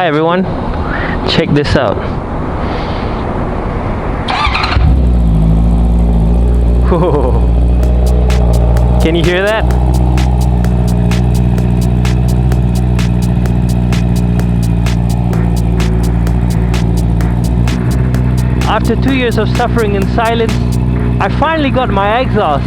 everyone, check this out. Whoa. Can you hear that? After 2 years of suffering in silence, I finally got my exhaust.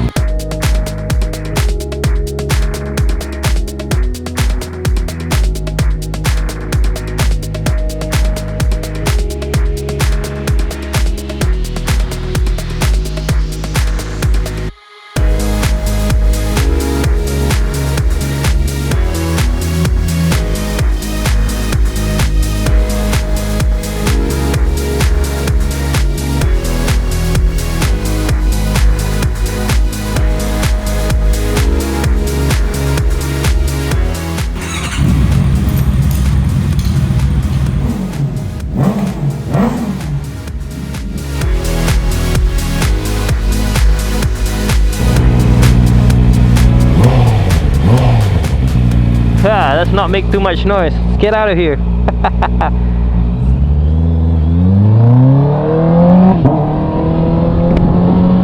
Yeah, let's not make too much noise. Let's get out of here.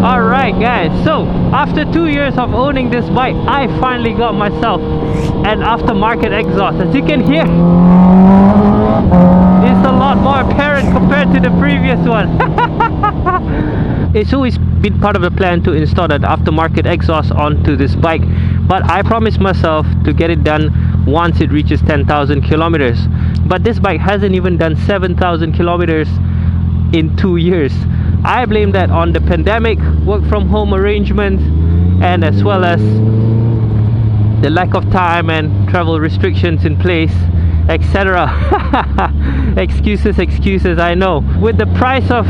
Alright guys, so after 2 years of owning this bike, I finally got myself an aftermarket exhaust. As you can hear, it's a lot more apparent compared to the previous one. It's always been part of the plan to install an aftermarket exhaust onto this bike, but I promised myself to get it done once it reaches 10,000 kilometers. But this bike hasn't even done 7,000 kilometers in 2 years. I blame that on the pandemic, work from home arrangements, and as well as the lack of time and travel restrictions in place, etc. Excuses, I know. With the price of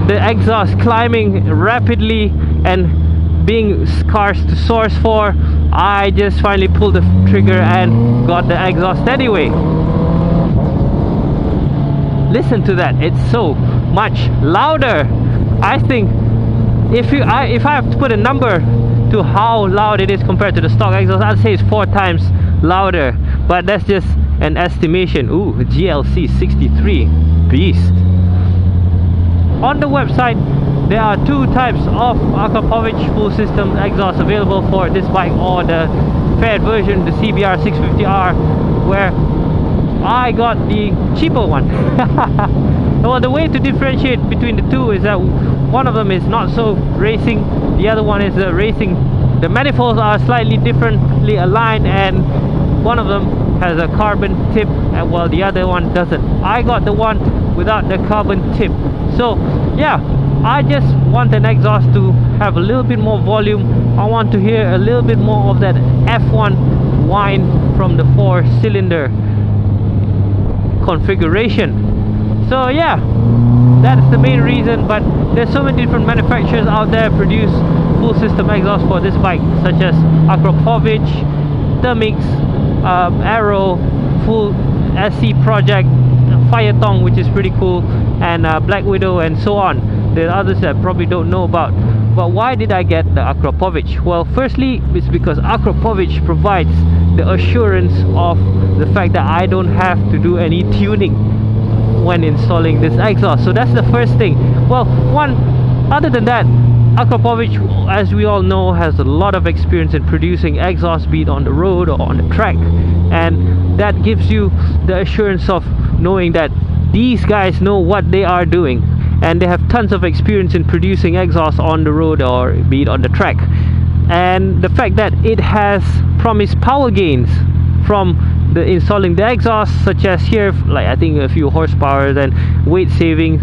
the exhaust climbing rapidly and being scarce to source for, I just finally pulled the trigger and got the exhaust anyway. Listen to that, it's so much louder. I think if I have to put a number to how loud it is compared to the stock exhaust, I'd say it's 4 times louder, but that's just an estimation. Ooh, GLC 63 beast. On the website, there are 2 types of Akrapovic full system exhaust available for this bike, or the faired version, the CB650R, where I got the cheaper one. Well, the way to differentiate between the two is that one of them is not so racing, the other one is racing. The manifolds are slightly differently aligned, and one of them has a carbon tip, while the other one doesn't. I got the one without the carbon tip. So yeah, I just want an exhaust to have a little bit more volume. I want to hear a little bit more of that F1 whine from the 4-cylinder configuration. So yeah, that's the main reason. But there's so many different manufacturers out there produce full system exhaust for this bike, such as Akrapovic, Thermix, Arrow, Full SC Project, Firetong, which is pretty cool, and Black Widow, and so on. There are others that I probably don't know about. But why did I get the Akrapovic? Well, firstly, it's because Akrapovic provides the assurance of the fact that I don't have to do any tuning when installing this exhaust. So that's the first thing. Well, other than that, Akrapovic, as we all know, has a lot of experience in producing exhaust, be it on the road or on the track, and that gives you the assurance of knowing that these guys know what they are doing, and they have tons of experience in producing exhaust on the road or be it on the track. And the fact that it has promised power gains from the installing the exhaust, such as here, like I think a few horsepower and weight savings,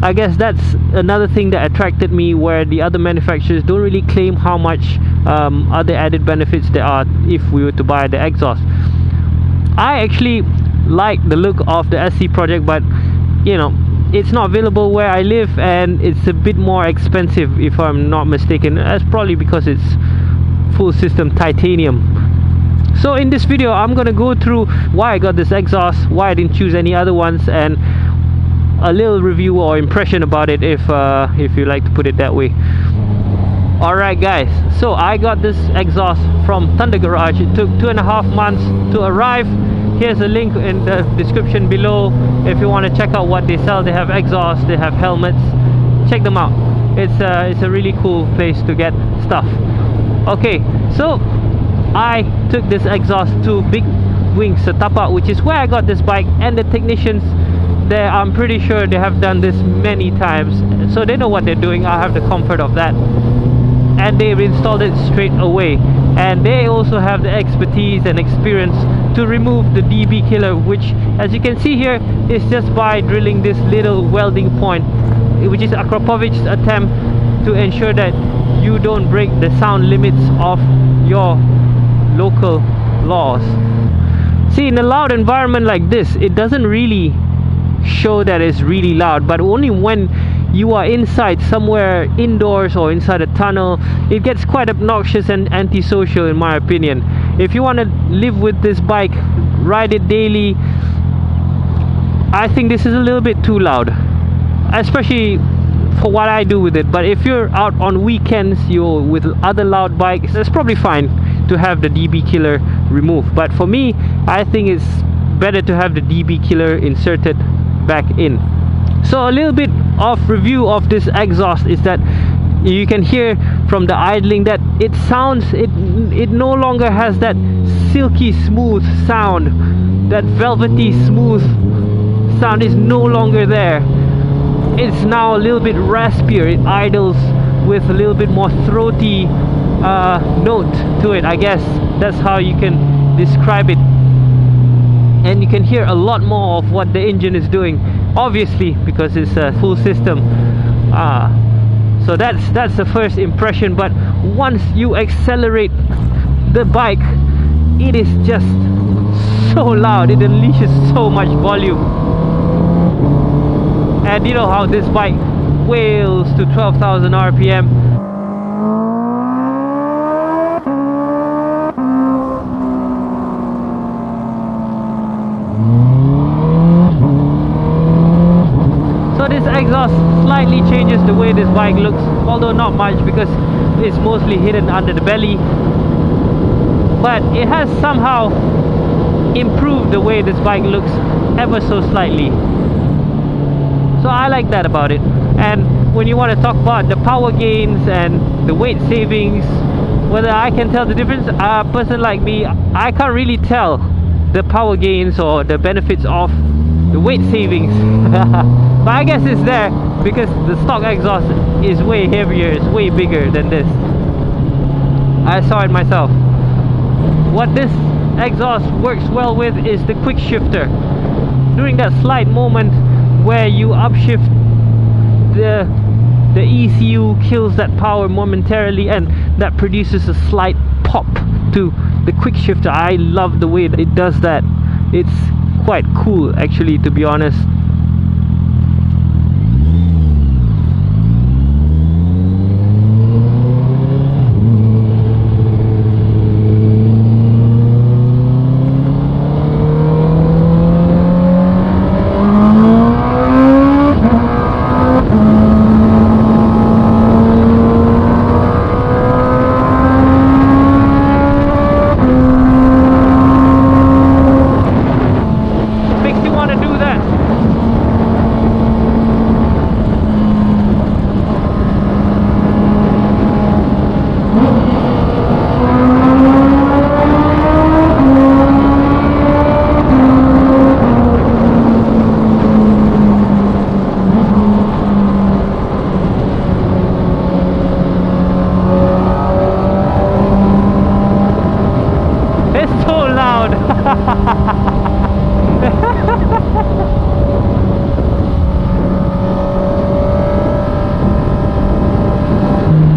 I guess that's another thing that attracted me, where the other manufacturers don't really claim how much other added benefits there are if we were to buy the exhaust. I actually like the look of the SC Project, but you know, it's not available where I live, and it's a bit more expensive if I'm not mistaken. That's probably because it's full system titanium. So in this video, I'm gonna go through why I got this exhaust, why I didn't choose any other ones, and a little review or impression about it, if you like to put it that way. Alright guys, so I got this exhaust from Thunder Garage. It took 2.5 months to arrive. Here's a link in the description below if you want to check out what they sell. They have exhausts, they have helmets. Check them out. It's a really cool place to get stuff. Okay, so I took this exhaust to Big Wing Setapa, which is where I got this bike, and the technicians there, I'm pretty sure they have done this many times, so they know what they're doing. I have the comfort of that, and they've installed it straight away, and they also have the expertise and experience to remove the DB killer, which, as you can see here, is just by drilling this little welding point, which is Akrapovic's attempt to ensure that you don't break the sound limits of your local laws. See, in a loud environment like this, it doesn't really show that it's really loud, but only when you are inside somewhere indoors or inside a tunnel, it gets quite obnoxious and antisocial, in my opinion. If you want to live with this bike, ride it daily, I think this is a little bit too loud, especially for what I do with it. But if you're out on weekends, you're with other loud bikes, it's probably fine to have the DB killer removed. But for me, I think it's better to have the DB killer inserted back in. So a little bit of review of this exhaust is that you can hear from the idling that it sounds, it no longer has that silky smooth sound. That velvety smooth sound is no longer there. It's now a little bit raspier. It idles with a little bit more throaty note to it, I guess. That's how you can describe it. And you can hear a lot more of what the engine is doing, obviously, because it's a full system. So that's the first impression. But once you accelerate the bike, it is just so loud. It unleashes so much volume. And you know how this bike wails to 12,000 RPM. So this exhaust slightly changes the way this bike looks, although not much because it's mostly hidden under the belly. But it has somehow improved the way this bike looks ever so slightly. So I like that about it. And when you want to talk about the power gains and the weight savings, whether I can tell the difference, a person like me, I can't really tell the power gains or the benefits of the weight savings. But I guess it's there because the stock exhaust is way heavier, it's way bigger than this. I saw it myself. What this exhaust works well with is the quick shifter. During that slight moment where you upshift, the ECU kills that power momentarily, and that produces a slight pop to the quick shifter. I love the way that it does that. It's quite cool, actually, to be honest.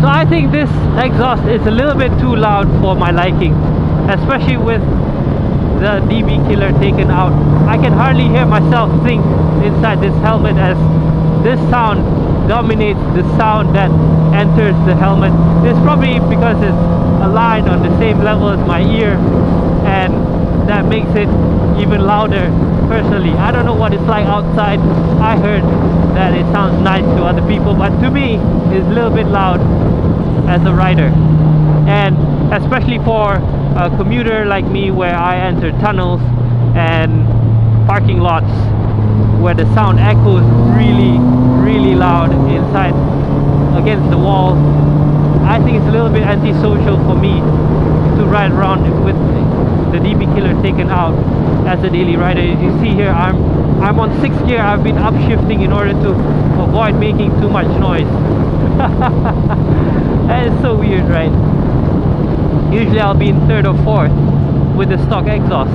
So I think this exhaust is a little bit too loud for my liking, especially with the DB killer taken out. I can hardly hear myself think inside this helmet, as this sound dominates the sound that enters the helmet. It's probably because it's aligned on the same level as my ear, and that makes it even louder. Personally, I don't know what it's like outside. I heard that it sounds nice to other people, but to me it's a little bit loud as a rider, and especially for a commuter like me where I enter tunnels, and parking lots where the sound echoes really loud inside against the wall. I think it's a little bit antisocial for me to ride around with the DB killer taken out as a daily rider. As you see here, I'm on 6th gear. I've been upshifting in order to avoid making too much noise. That is so weird, right? Usually I'll be in 3rd or 4th with the stock exhaust.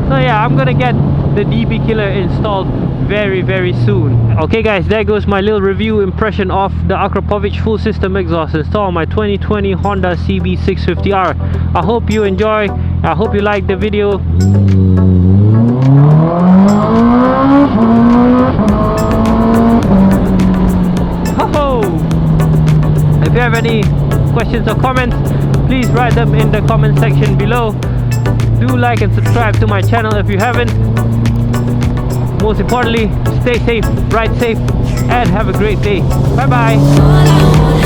So yeah, I'm gonna get the DB killer installed very soon. Okay guys, there goes my little review impression of the Akrapovic full system exhaust installed on my 2020 Honda CB650R. I hope you enjoy. I hope you like the video. If you have any questions or comments, please write them in the comment section below. Do like and subscribe to my channel if you haven't. Most importantly, stay safe, ride safe, and have a great day. Bye bye.